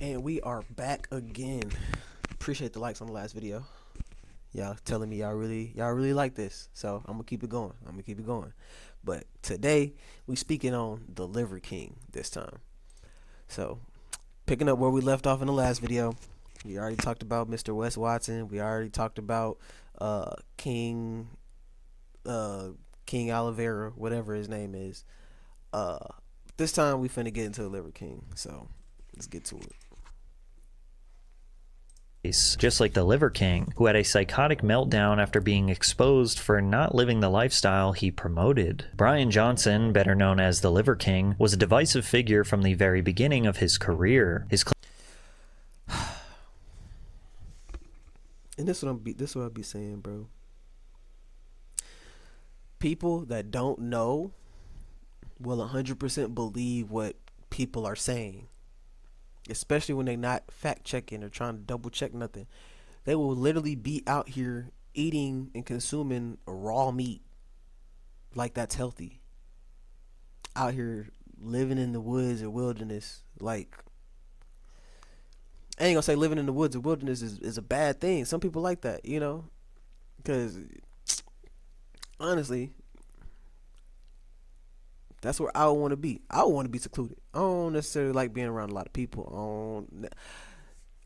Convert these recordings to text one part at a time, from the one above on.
And we are back again. Appreciate the likes on the last video. Y'all telling me y'all really like this. So I'm gonna keep it going. But today we speaking on the Liver King this time. So picking up where we left off in the last video, we already talked about Mr. Wes Watson. We already talked about King uh King Oliveira, whatever his name is. Uh this time we finna get into the Liver King. So let's get to it. Just like the Liver King, who had a psychotic meltdown after being exposed for not living the lifestyle he promoted. Brian Johnson, better known as the Liver King, was a divisive figure from the very beginning of his career. And this is what I'll be saying, bro. People that don't know will 100% believe what people are saying, especially when they're not fact checking or trying to double check nothing. They will literally be out here eating and consuming raw meat like that's healthy. Out here living in the woods or wilderness. Like, I ain't gonna say living in the woods or wilderness is a bad thing. Some people like that, you know? Because honestly, that's where I would want to be. I would want to be secluded. I don't necessarily like being around a lot of people.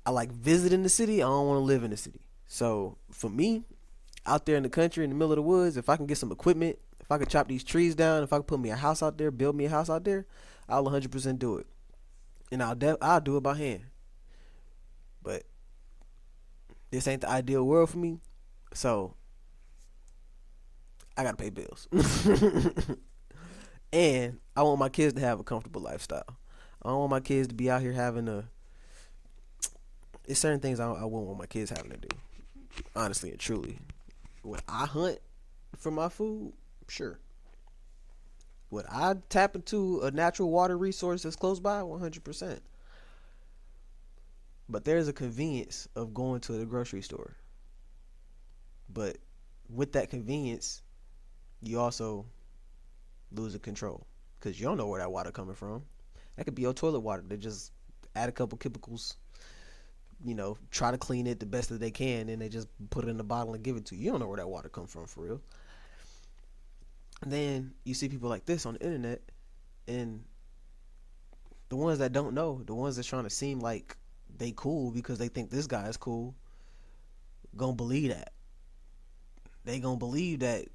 I like visiting the city. I don't want to live in the city. So for me, out there in the country, in the middle of the woods, if I can get some equipment, if I can chop these trees down, if I can put me a house out there, build me a house out there, I'll 100% do it. And I'll do it by hand. But this ain't the ideal world for me. So I gotta pay bills. And I want my kids to have a comfortable lifestyle. I don't want my kids to be out here having a. It's certain things I wouldn't want my kids having to do. Honestly and truly. Would I hunt for my food? Sure. Would I tap into a natural water resource that's close by? 100%. But there's a convenience of going to the grocery store. But with that convenience, you also lose the control, because you don't know where that water coming from. That could be your toilet water. They just add a couple chemicals, try to clean it the best that they can, and they just put it in a bottle and give it to you. You don't know where that water come from for real. And then you see people like this on the internet, and the ones that don't know, the ones that's trying to seem like they cool because they think this guy is cool, gonna believe that. They gonna believe that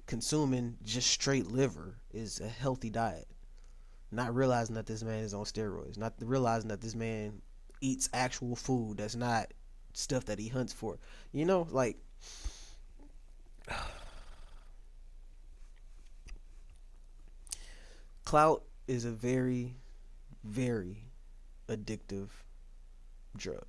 consuming just straight liver is a healthy diet, not realizing that this man is on steroids, not realizing that this man eats actual food that's not stuff that he hunts for. Like, clout is a very, very addictive drug.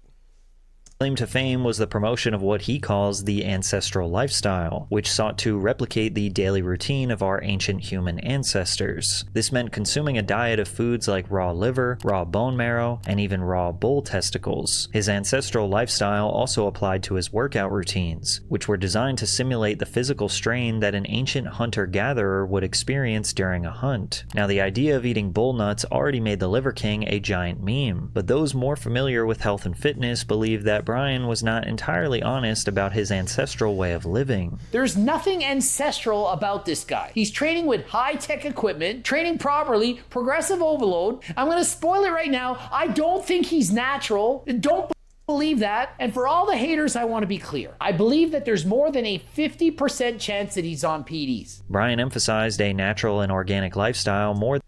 Claim to fame was the promotion of what he calls the ancestral lifestyle, which sought to replicate the daily routine of our ancient human ancestors. This meant consuming a diet of foods like raw liver, raw bone marrow, and even raw bull testicles. His ancestral lifestyle also applied to his workout routines, which were designed to simulate the physical strain that an ancient hunter-gatherer would experience during a hunt. Now, the idea of eating bull nuts already made the Liver King a giant meme, but those more familiar with health and fitness believe that Brian was not entirely honest about his ancestral way of living. There's nothing ancestral about this guy. He's training with high-tech equipment, training properly, progressive overload. I'm gonna spoil it right now. I don't think he's natural. Don't believe that. And for all the haters, I want to be clear. I believe that there's more than a 50% chance that he's on PEDs. Brian emphasized a natural and organic lifestyle more.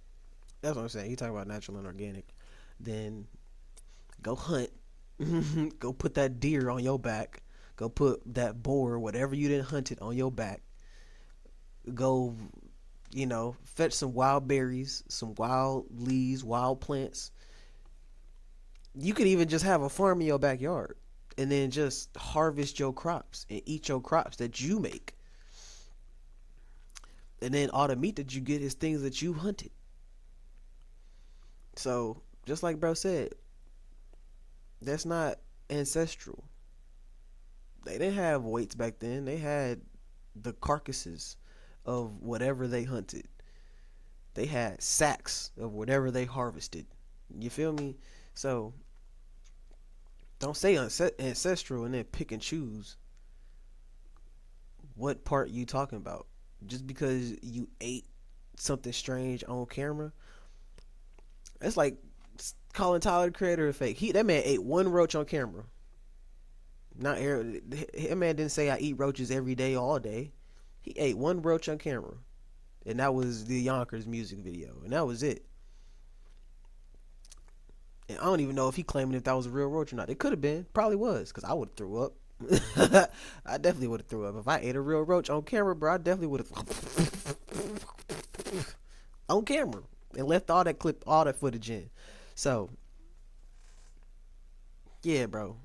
That's what I'm saying. You talk about natural and organic, then go hunt. Go put that deer on your back. Go put that boar, whatever you didn't hunt it, on your back. Go, fetch some wild berries, some wild leaves, wild plants. You could even just have a farm in your backyard and then just harvest your crops and eat your crops that you make. And then all the meat that you get is things that you hunted. So, just like bro said, that's not ancestral. They didn't have weights back then. They had the carcasses of whatever they hunted. They had sacks of whatever they harvested. You feel me? So don't say ancestral and then pick and choose what part you talking about. Just because you ate something strange on camera, it's like calling Tyler the Creator a fake. That man ate one roach on camera. Not that man didn't say I eat roaches every day, all day. He ate one roach on camera, and that was the Yonkers music video, and that was it. And I don't even know if he claiming if that was a real roach or not. It could have been, probably was, because I would have threw up. I definitely would have threw up if I ate a real roach on camera, bro. I definitely would have on camera and left all that footage in. So, yeah, bro.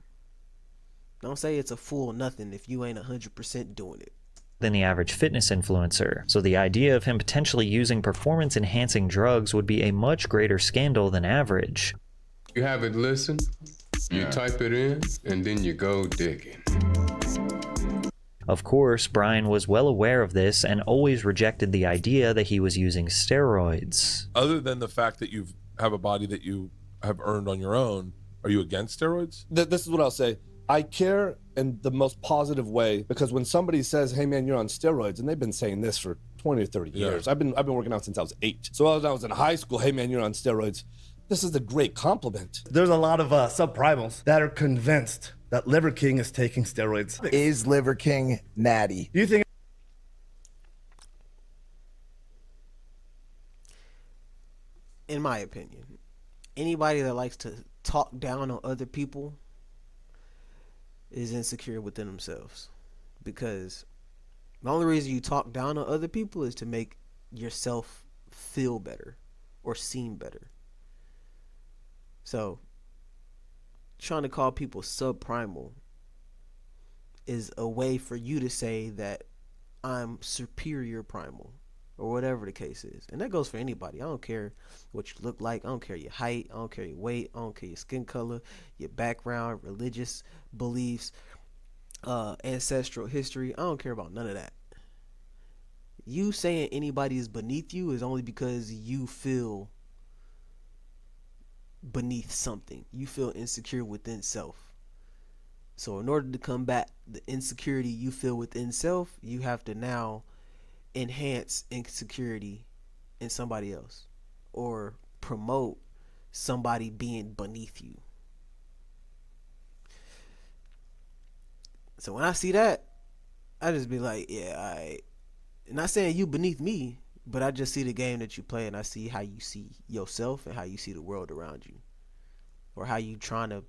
Don't say it's a fool nothing if you ain't 100% doing it. Than the average fitness influencer, so the idea of him potentially using performance-enhancing drugs would be a much greater scandal than average. You have it listen, you type it in, and then you go digging. Of course, Brian was well aware of this and always rejected the idea that he was using steroids. Other than the fact that you have a body that you have earned on your own, are you against steroids? This is what I'll say. I care in the most positive way, because when somebody says, hey man, you're on steroids, and they've been saying this for 20 or 30 years. I've been working out since I was 8. So when I was in high school, hey man, you're on steroids. This is a great compliment. There's a lot of subprimals that are convinced that Liver King is taking steroids. Is Liver King natty? Do you think? In my opinion, anybody that likes to talk down on other people is insecure within themselves, because the only reason you talk down on other people is to make yourself feel better or seem better. So trying to call people subprimal is a way for you to say that I'm superior primal, or whatever the case is. And that goes for anybody. I don't care what you look like. I don't care your height. I don't care your weight. I don't care your skin color, your background, religious beliefs, ancestral history. I don't care about none of that. You saying anybody is beneath you is only because you feel beneath something. You feel insecure within self. So in order to combat the insecurity you feel within self, you have to now enhance insecurity in somebody else, or promote somebody being beneath you. So when I see that, I just be like, yeah, alright. Not saying you beneath me, but I just see the game that you play, and I see how you see yourself and how you see the world around you, or how you trying to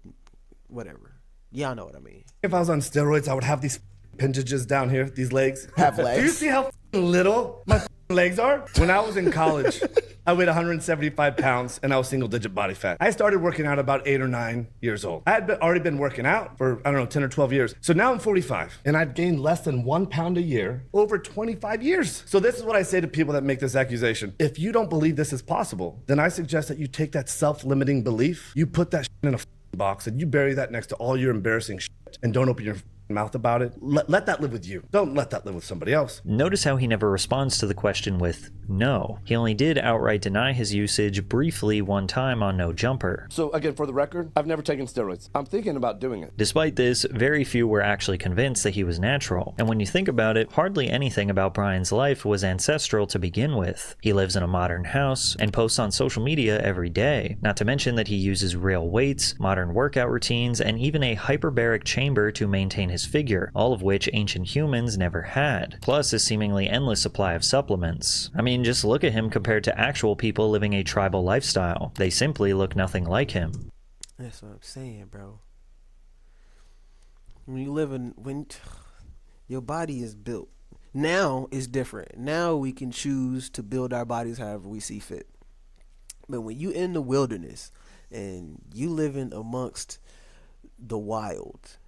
whatever. Y'all know what I mean. If I was on steroids, I would have these appendages down here, these legs. Have legs? Do you see how little my legs are? When I was in college, I weighed 175 pounds and I was single-digit body fat. I started working out about 8 or 9 years old. I had already been working out for, 10 or 12 years. So now I'm 45, and I've gained less than 1 pound a year over 25 years. So this is what I say to people that make this accusation. If you don't believe this is possible, then I suggest that you take that self-limiting belief, you put that in a box, and you bury that next to all your embarrassing shit, and don't open your mouth about it. Let that live with you. Don't let that live with somebody else. Notice how he never responds to the question with no. He only did outright deny his usage briefly one time on No Jumper. So again, for the record, I've never taken steroids. I'm thinking about doing it. Despite this, very few were actually convinced that he was natural. And when you think about it, hardly anything about Brian's life was ancestral to begin with. He lives in a modern house and posts on social media every day. Not to mention that he uses real weights, modern workout routines, and even a hyperbaric chamber to maintain his figure, all of which ancient humans never had. Plus a seemingly endless supply of supplements. I mean, just look at him compared to actual people living a tribal lifestyle. They simply look nothing like him. That's what I'm saying, bro. When your body is built, now is different. Now we can choose to build our bodies however we see fit. But when you in the wilderness and you living amongst the wild,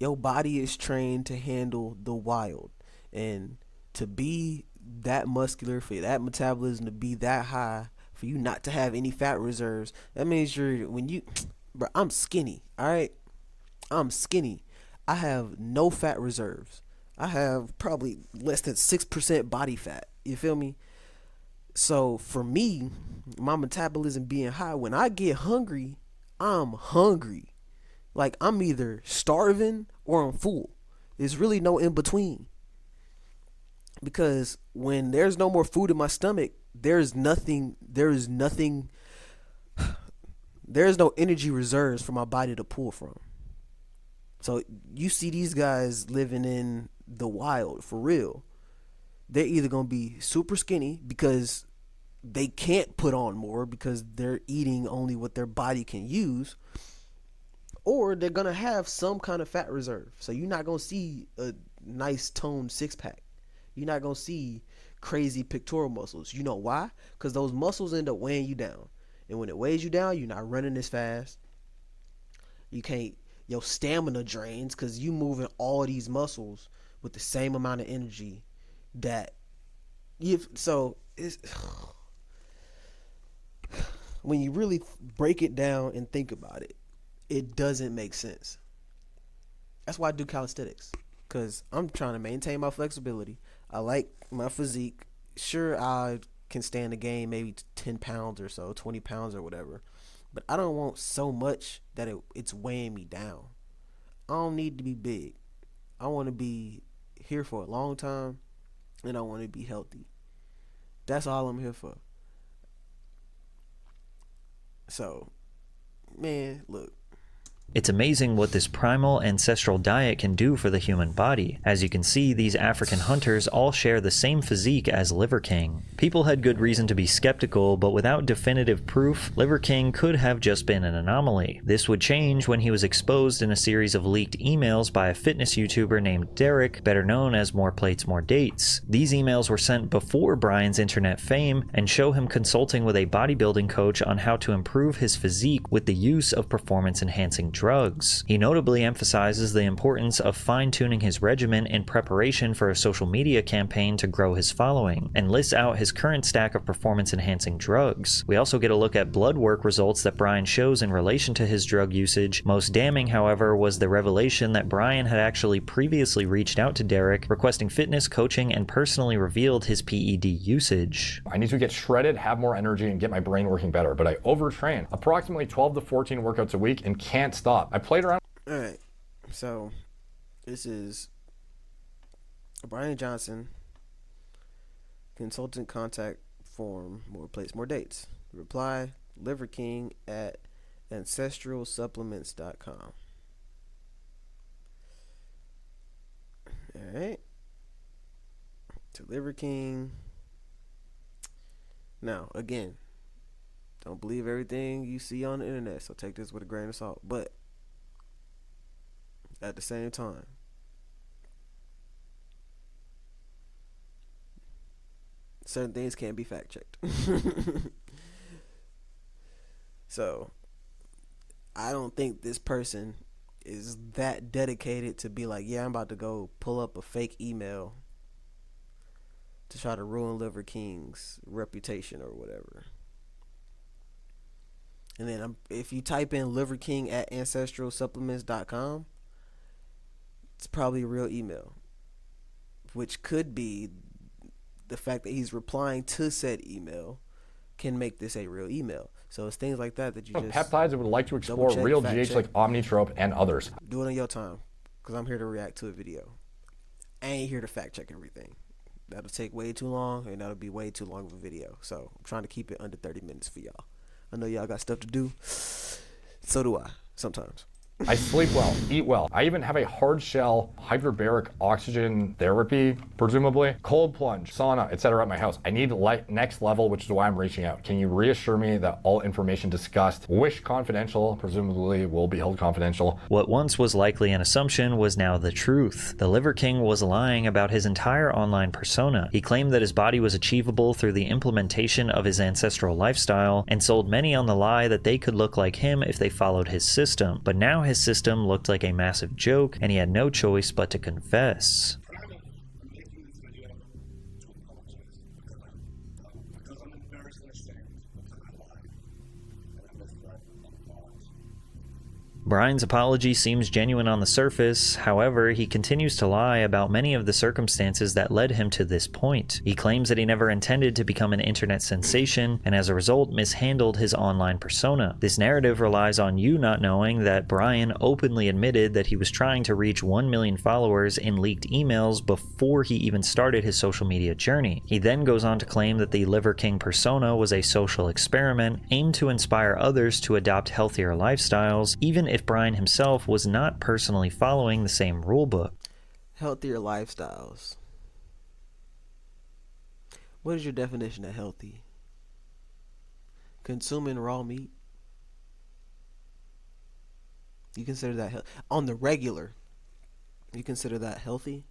your body is trained to handle the wild, and to be that muscular, for that metabolism to be that high, for you not to have any fat reserves, that means bro, I'm skinny. All right, I'm skinny. I have no fat reserves. I have probably less than 6% body fat. You feel me? So for me, my metabolism being high, when I get hungry, I'm hungry. Like, I'm either starving or I'm full. There's really no in between. Because when there's no more food in my stomach, there's no energy reserves for my body to pull from. So you see these guys living in the wild for real. They're either going to be super skinny because they can't put on more because they're eating only what their body can use, or they're going to have some kind of fat reserve. So you're not going to see a nice toned six pack. You're not going to see crazy pectoral muscles. You know why? Because those muscles end up weighing you down. And when it weighs you down, you're not running as fast. You can't, your stamina drains because you moving all these muscles with the same amount of energy that so it's when you really break it down and think about it, it doesn't make sense. That's why I do calisthenics, because I'm trying to maintain my flexibility. I like my physique. Sure, I can stand the game maybe 10 pounds or so, 20 pounds or whatever, but I don't want so much that it's weighing me down. I don't need to be big. I want to be here for a long time, and I want to be healthy. That's all I'm here for. So, man, look. It's amazing what this primal ancestral diet can do for the human body. As you can see, these African hunters all share the same physique as Liver King. People had good reason to be skeptical, but without definitive proof, Liver King could have just been an anomaly. This would change when he was exposed in a series of leaked emails by a fitness YouTuber named Derek, better known as More Plates, More Dates. These emails were sent before Brian's internet fame and show him consulting with a bodybuilding coach on how to improve his physique with the use of performance-enhancing drugs. He notably emphasizes the importance of fine-tuning his regimen in preparation for a social media campaign to grow his following, and lists out his current stack of performance-enhancing drugs. We also get a look at blood work results that Brian shows in relation to his drug usage. Most damning, however, was the revelation that Brian had actually previously reached out to Derek, requesting fitness coaching, and personally revealed his PED usage. I need to get shredded, have more energy, and get my brain working better, but I overtrain. Approximately 12 to 14 workouts a week and can't stop. I played around. All right. So, this is Brian Johnson, consultant contact form, More Plates, More Dates. Reply, Liver King at ancestralsupplements.com. All right. To Liver King. Now, again, don't believe everything you see on the internet, so take this with a grain of salt. But at the same time, certain things can't be fact checked. So, I don't think this person is that dedicated to be like, yeah, I'm about to go pull up a fake email to try to ruin Liver King's reputation or whatever. And then if you type in Liver King at ancestralsupplements.com, it's probably a real email, which could be the fact that he's replying to said email can make this a real email. So it's things like that you just Peptides and would like to explore check, real fact GH check. like Omnitrope and others. Do it on your time, because I'm here to react to a video. I ain't here to fact check everything. That'll take way too long, and that'll be way too long of a video. So I'm trying to keep it under 30 minutes for y'all. I know y'all got stuff to do. So do I, sometimes. I sleep well, eat well. I even have a hard shell hyperbaric oxygen therapy, presumably, cold plunge, sauna, etc. at my house. I need next level, which is why I'm reaching out. Can you reassure me that all information discussed, wish confidential, presumably will be held confidential? What once was likely an assumption was now the truth. The Liver King was lying about his entire online persona. He claimed that his body was achievable through the implementation of his ancestral lifestyle, and sold many on the lie that they could look like him if they followed his system. But now his system looked like a massive joke, and he had no choice but to confess. Brian's apology seems genuine on the surface, however, he continues to lie about many of the circumstances that led him to this point. He claims that he never intended to become an internet sensation, and as a result mishandled his online persona. This narrative relies on you not knowing that Brian openly admitted that he was trying to reach 1 million followers in leaked emails before he even started his social media journey. He then goes on to claim that the Liver King persona was a social experiment aimed to inspire others to adopt healthier lifestyles, even if Brian himself was not personally following the same rulebook. Healthier lifestyles. What is your definition of healthy? Consuming raw meat? You consider that on the regular? You consider that healthy?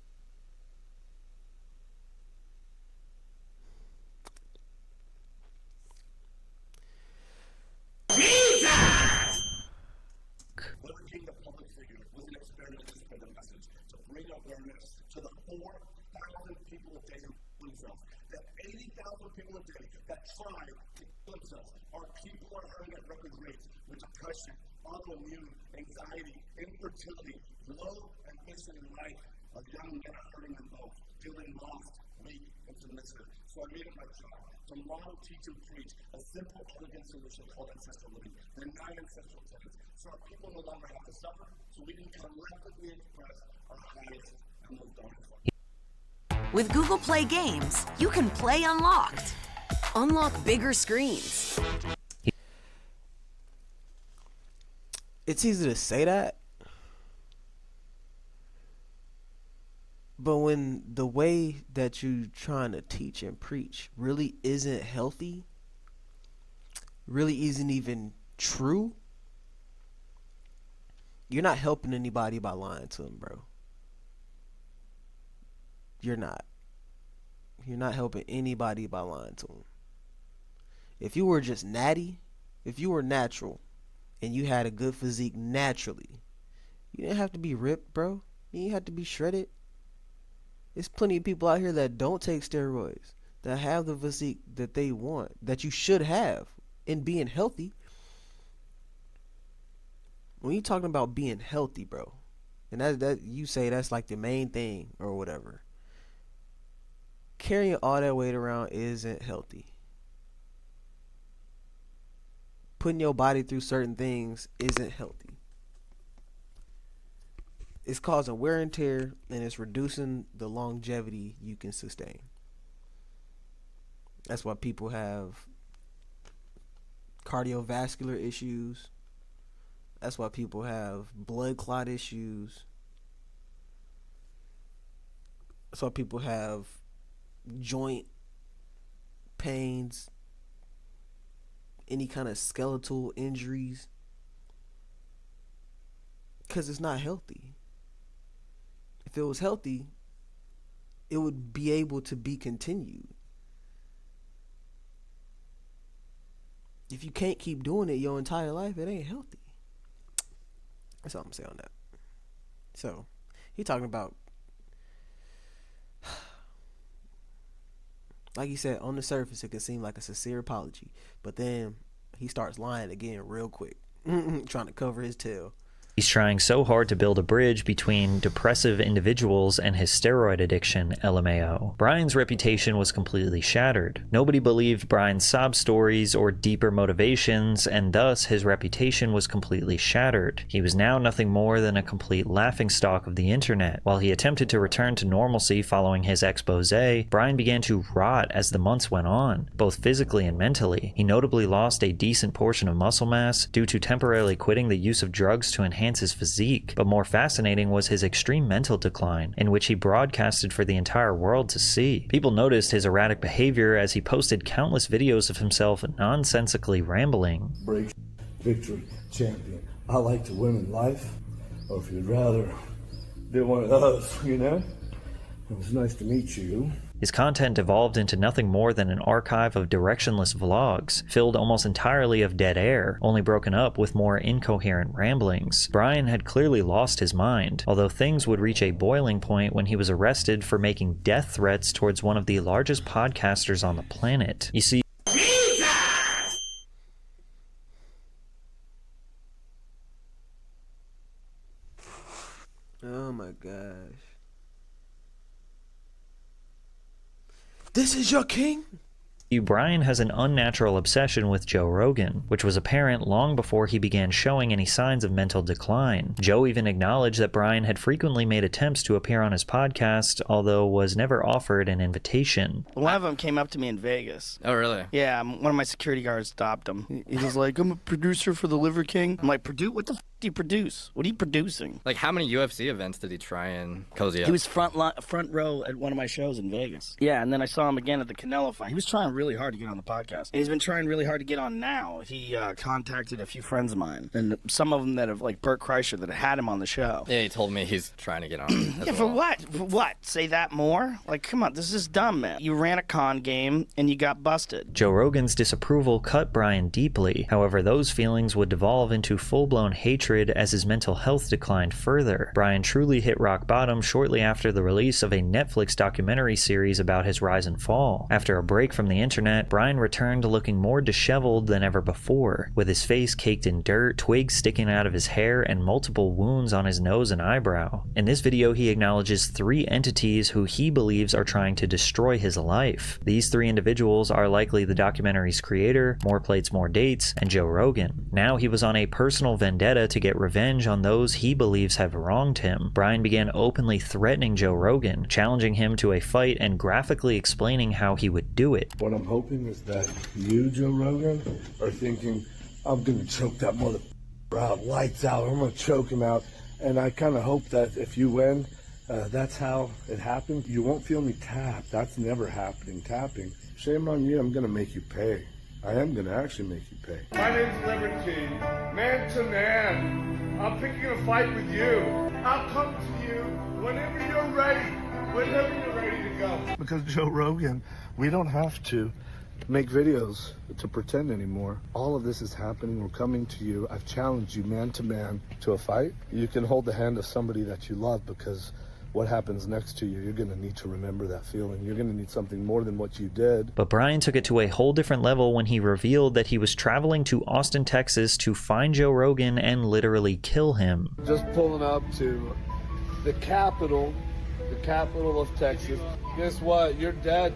Autoimmune, anxiety, infertility, low ambition in life, a young men are hurting them both, feeling lost, weak, and submissive. So I made it my job to model, teach, and preach a simple, elegant solution called ancestral living. There are 9 ancestral tenets, so our people no longer have to suffer, so we can collectively express our highest and most darkest life. With Google Play Games, you can play unlocked. Unlock bigger screens. It's easy to say that, but when the way that you're trying to teach and preach really isn't healthy, really isn't even true, you're not helping anybody by lying to them, bro. You're not. You're not helping anybody by lying to them. If you were just natty, if you were natural, and you had a good physique naturally, you didn't have to be ripped, bro. You didn't have to be shredded. There's plenty of people out here that don't take steroids, that have the physique that they want, that you should have in being healthy. When you're talking about being healthy, bro, and that you say that's like the main thing or whatever, carrying all that weight around isn't healthy. Putting your body through certain things isn't healthy. It's causing wear and tear, and it's reducing the longevity you can sustain. That's why people have cardiovascular issues. That's why people have blood clot issues. That's why people have joint pains, any kind of skeletal injuries, because it's not healthy. If it was healthy, it would be able to be continued. If you can't keep doing it your entire life, it ain't healthy. That's all I'm saying on that. So, he talking about, like he said, on the surface, it can seem like a sincere apology, but then he starts lying again real quick, trying to cover his tail. He's trying so hard to build a bridge between depressive individuals and his steroid addiction, LMAO. Brian's reputation was completely shattered. Nobody believed Brian's sob stories or deeper motivations, and thus his reputation was completely shattered. He was now nothing more than a complete laughingstock of the internet. While he attempted to return to normalcy following his expose, Brian began to rot as the months went on, both physically and mentally. He notably lost a decent portion of muscle mass due to temporarily quitting the use of drugs to enhance his physique, but more fascinating was his extreme mental decline, in which he broadcasted for the entire world to see. People noticed his erratic behavior as he posted countless videos of himself nonsensically rambling. Break, victory, champion. I like to win in life, or if you'd rather be one of those, you know? It was nice to meet you. His content evolved into nothing more than an archive of directionless vlogs, filled almost entirely of dead air, only broken up with more incoherent ramblings. Brian had clearly lost his mind, although things would reach a boiling point when he was arrested for making death threats towards one of the largest podcasters on the planet. You see, Oh my gosh. This is your king? Brian has an unnatural obsession with Joe Rogan, which was apparent long before he began showing any signs of mental decline. Joe even acknowledged that Brian had frequently made attempts to appear on his podcast, although was never offered an invitation. One of them came up to me in Vegas. Oh, really? Yeah, one of my security guards stopped him. He was like, I'm a producer for the Liver King. I'm like, what the f*** do you produce? What are you producing? Like, how many UFC events did he try and cozy up? He was front row at one of my shows in Vegas. Yeah, and then I saw him again at the Canelo fight. He was trying really hard to get on the podcast. And he's been trying really hard to get on now. He contacted a few friends of mine, and some of them that have, like Bert Kreischer, that had him on the show. Yeah, he told me he's trying to get on. Yeah, for what? For what? Say that more? Like, come on, this is dumb, man. You ran a con game, and you got busted. Joe Rogan's disapproval cut Brian deeply. However, those feelings would devolve into full-blown hatred as his mental health declined further. Brian truly hit rock bottom shortly after the release of a Netflix documentary series about his rise and fall. After a break from the internet, Brian returned looking more disheveled than ever before, with his face caked in dirt, twigs sticking out of his hair, and multiple wounds on his nose and eyebrow. In this video, he acknowledges 3 entities who he believes are trying to destroy his life. These 3 individuals are likely the documentary's creator, More Plates, More Dates, and Joe Rogan. Now he was on a personal vendetta to get revenge on those he believes have wronged him. Brian began openly threatening Joe Rogan, challenging him to a fight and graphically explaining how he would do it. What I'm hoping is that you, Joe Rogan, are thinking, I'm gonna choke that motherfucker out, lights out, I'm gonna choke him out. And I kind of hope that if you win, that's how it happened. You won't feel me tap. That's never happening, tapping. Shame on you, I'm gonna make you pay. I am gonna actually make you pay. My name's Liver King, man to man. I'm picking a fight with you. I'll come to you whenever you're ready to go. Because Joe Rogan, we don't have to make videos to pretend anymore. All of this is happening. We're coming to you. I've challenged you man to man to a fight. You can hold the hand of somebody that you love, because what happens next to you, you're going to need to remember that feeling. You're going to need something more than what you did. But Brian took it to a whole different level when he revealed that he was traveling to Austin, Texas to find Joe Rogan and literally kill him. Just pulling up to the capital of Texas. Guess what? You're dead.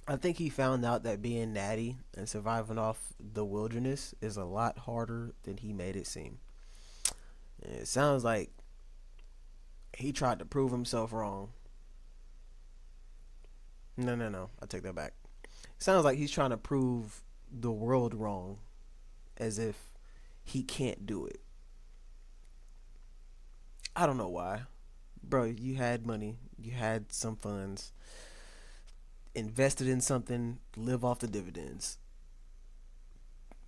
I think he found out that being natty and surviving off the wilderness is a lot harder than he made it seem. And it sounds like he tried to prove himself wrong. No, I take that back. It sounds like he's trying to prove the world wrong, as if he can't do it. I don't know why. Bro, you had money, you had some funds, invested in something, live off the dividends,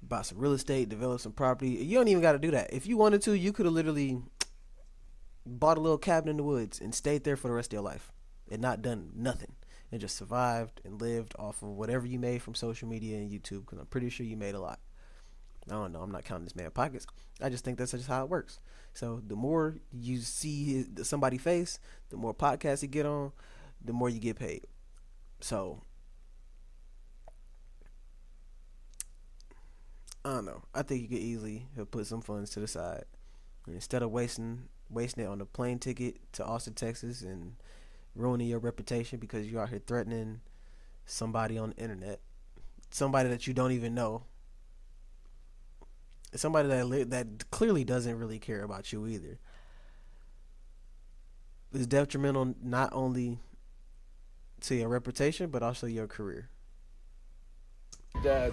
buy some real estate, develop some property. You don't even got to do that. If you wanted to, you could have literally bought a little cabin in the woods and stayed there for the rest of your life and not done nothing, and just survived and lived off of whatever you made from social media and YouTube, because I'm pretty sure you made a lot. I don't know, I'm not counting this man's pockets. I just think that's just how it works. So the more you see somebody face, the more podcasts you get on, the more you get paid. So I don't know. I think you could easily have put some funds to the side, and instead of wasting it on a plane ticket to Austin, Texas, and ruining your reputation because you're out here threatening somebody on the internet, somebody that you don't even know, somebody that clearly doesn't really care about you either. It's detrimental not only to your reputation, but also your career. Dad.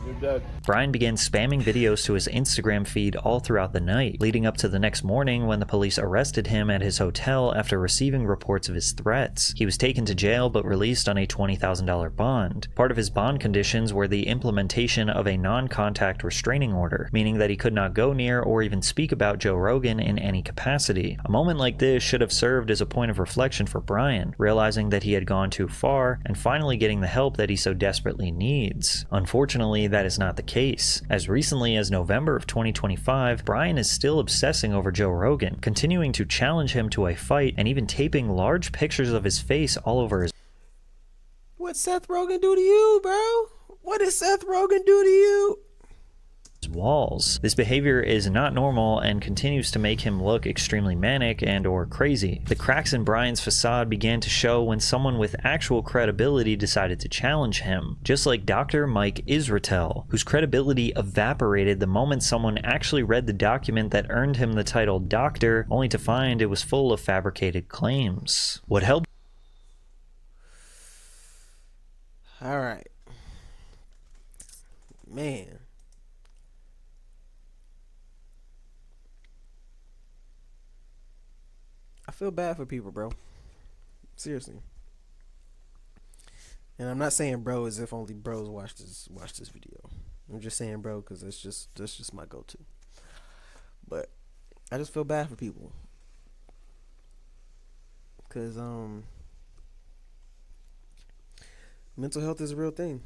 You're dead. Brian began spamming videos to his Instagram feed all throughout the night, leading up to the next morning when the police arrested him at his hotel after receiving reports of his threats. He was taken to jail but released on a $20,000 bond. Part of his bond conditions were the implementation of a non-contact restraining order, meaning that he could not go near or even speak about Joe Rogan in any capacity. A moment like this should have served as a point of reflection for Brian, realizing that he had gone too far and finally getting the help that he so desperately needs. Unfortunately, that is not the case. As recently as November of 2025, Brian is still obsessing over Joe Rogan, continuing to challenge him to a fight and even taping large pictures of his face all over his What Seth Rogen do to you, bro? What did Seth Rogen do to you? walls. This behavior is not normal and continues to make him look extremely manic and or crazy. The cracks in Brian's facade began to show when someone with actual credibility decided to challenge him, just like Dr. Mike Israetel, whose credibility evaporated the moment someone actually read the document that earned him the title doctor, only to find it was full of fabricated claims. What helped All right. Man. I feel bad for people, bro. Seriously. And I'm not saying bro as if only bros watch this video. I'm just saying bro because that's just my go-to. But I just feel bad for people. Cause mental health is a real thing.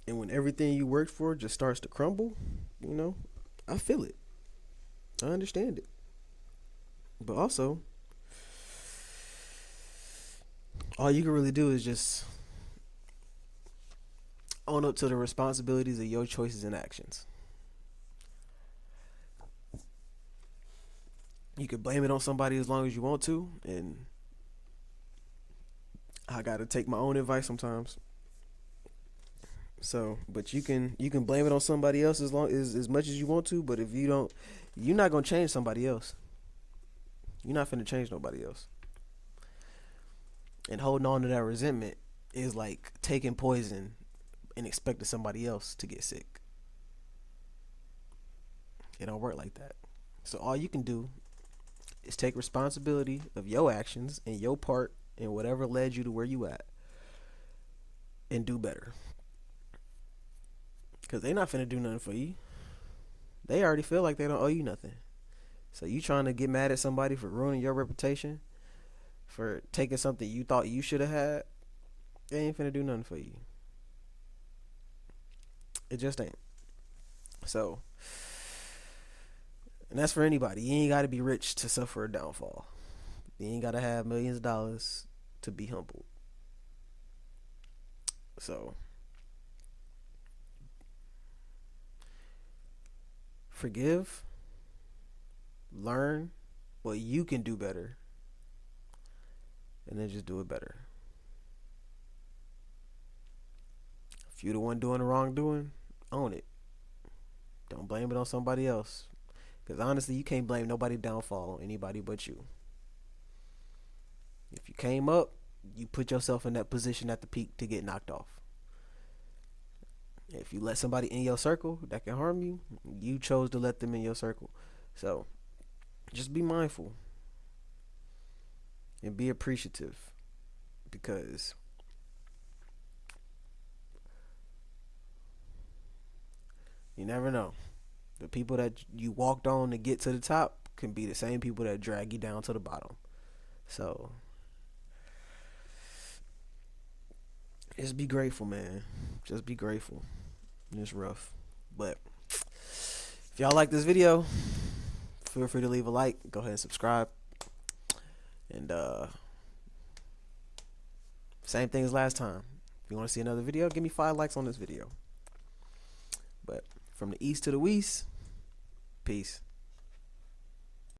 And when everything you worked for just starts to crumble, you know, I feel it. I understand it. But also, all you can really do is just own up to the responsibilities of your choices and actions. You can blame it on somebody as long as you want to, and I gotta take my own advice sometimes. So, but you can blame it on somebody else as much as you want to, but if you don't, you're not gonna change somebody else. You're not finna change nobody else. And holding on to that resentment is like taking poison and expecting somebody else to get sick. It don't work like that. So all you can do is take responsibility of your actions and your part in whatever led you to where you at, and do better. Cause they not finna do nothing for you. They already feel like they don't owe you nothing. So you trying to get mad at somebody for ruining your reputation, for taking something you thought you should have had, they ain't finna do nothing for you. It just ain't. So, and that's for anybody. You ain't gotta be rich to suffer a downfall. You ain't gotta have millions of dollars to be humbled. So, forgive, learn what you can do better, and then just do it better. If you're the one doing the wrongdoing, own it. Don't blame it on somebody else. Because honestly, you can't blame nobody downfall on anybody but you. If you came up, you put yourself in that position at the peak to get knocked off. If you let somebody in your circle that can harm you, you chose to let them in your circle. So, just be mindful. And be appreciative. Because you never know. The people that you walked on to get to the top can be the same people that drag you down to the bottom. So, just be grateful, man. Just be grateful. It's rough. But if y'all like this video, feel free to leave a like. Go ahead and subscribe. And same thing as last time. If you want to see another video, give me 5 likes on this video. But from the east to the west, peace.